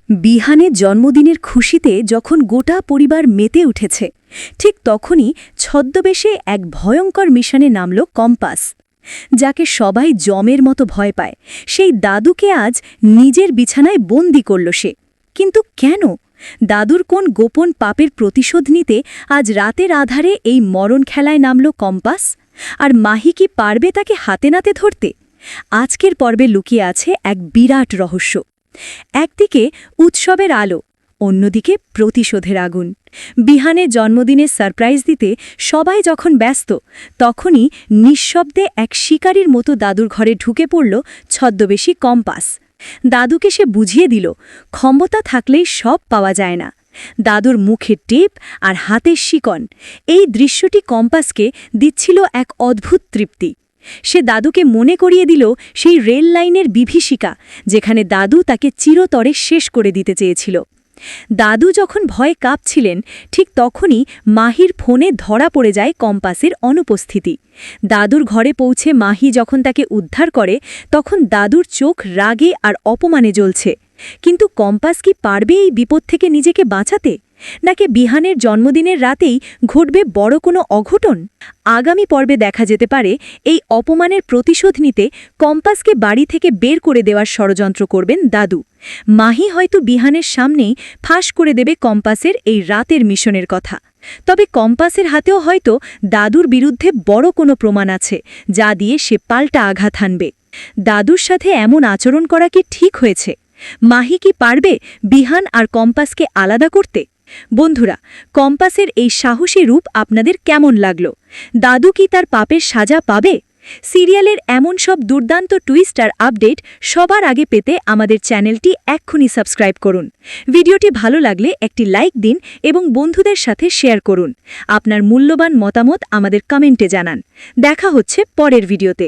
বিহানের জন্মদিনের খুশিতে যখন গোটা পরিবার মেতে উঠেছে ঠিক তখনই ছদ্মবেশে এক ভয়ঙ্কর মিশনে নামল কম্পাস যাকে সবাই জমের মতো ভয় পায় সেই দাদুকে আজ নিজের বিছানায় বন্দি করল সে কিন্তু কেন দাদুর কোন গোপন পাপের প্রতিশোধ নিতে আজ রাতের আধারে এই মরণ খেলায় নামল কম্পাস আর মাহি কি পারবে তাকে হাতে নাতে ধরতে আজকের পর্বে লুকিয়ে আছে এক বিরাট রহস্য একদিকে উৎসবের আলো অন্যদিকে প্রতিশোধের আগুন বিহানের জন্মদিনে সারপ্রাইজ দিতে সবাই যখন ব্যস্ত তখনই নিঃশব্দে এক শিকারীর মতো দাদুর ঘরে ঢুকে পড়ল ছদ্মবেশী কম্পাস দাদুকে সে বুঝিয়ে দিল ক্ষমতা থাকলেই সব পাওয়া যায় না দাদুর মুখের টেপ আর হাতের শিকন এই দৃশ্যটি কম্পাসকে দিচ্ছিল এক অদ্ভুত তৃপ্তি সে দাদুকে মনে করিয়ে দিল সেই রেল লাইনের বিভীষিকা যেখানে দাদু তাকে চিরতরে শেষ করে দিতে চেয়েছিল দাদু যখন ভয়ে কাঁপছিলেন ঠিক তখনই মাহির ফোনে ধরা পড়ে যায় কম্পাসের অনুপস্থিতি দাদুর ঘরে পৌঁছে মাহি যখন তাকে উদ্ধার করে তখন দাদুর চোখ রাগে আর অপমানে জ্বলছে কিন্তু কম্পাস কি পারবে এই বিপদ থেকে নিজেকে বাঁচাতে নাকি বিহানের জন্মদিনের রাতেই ঘটবে বড় কোনো অঘটন আগামী পর্বে দেখা যেতে পারে এই অপমানের প্রতিশোধ নিতে কম্পাসকে বাড়ি থেকে বের করে দেওয়ার ষড়যন্ত্র করবেন দাদু মাহি হয়তো বিহানের সামনেই ফাঁস করে দেবে কম্পাসের এই রাতের মিশনের কথা তবে কম্পাসের হাতেও হয়তো দাদুর বিরুদ্ধে বড় কোনো প্রমাণ আছে যা দিয়ে সে পাল্টা আঘাত হানবে দাদুর সাথে এমন আচরণ করা কি ঠিক হয়েছে মাহি কি পারবে বিহান আর কম্পাসকে আলাদা করতে বন্ধুরা কম্পাসের এই সাহসী রূপ আপনাদের কেমন লাগল দাদু কি তার পাপের সাজা পাবে সিরিয়ালের এমন সব দুর্দান্ত টুইস্ট আর আপডেট সবার আগে পেতে আমাদের চ্যানেলটি এক্ষুনি সাবস্ক্রাইব করুন ভিডিওটি ভালো লাগলে একটি লাইক দিন এবং বন্ধুদের সাথে শেয়ার করুন আপনার মূল্যবান মতামত আমাদের কমেন্টে জানান দেখা হচ্ছে পরের ভিডিওতে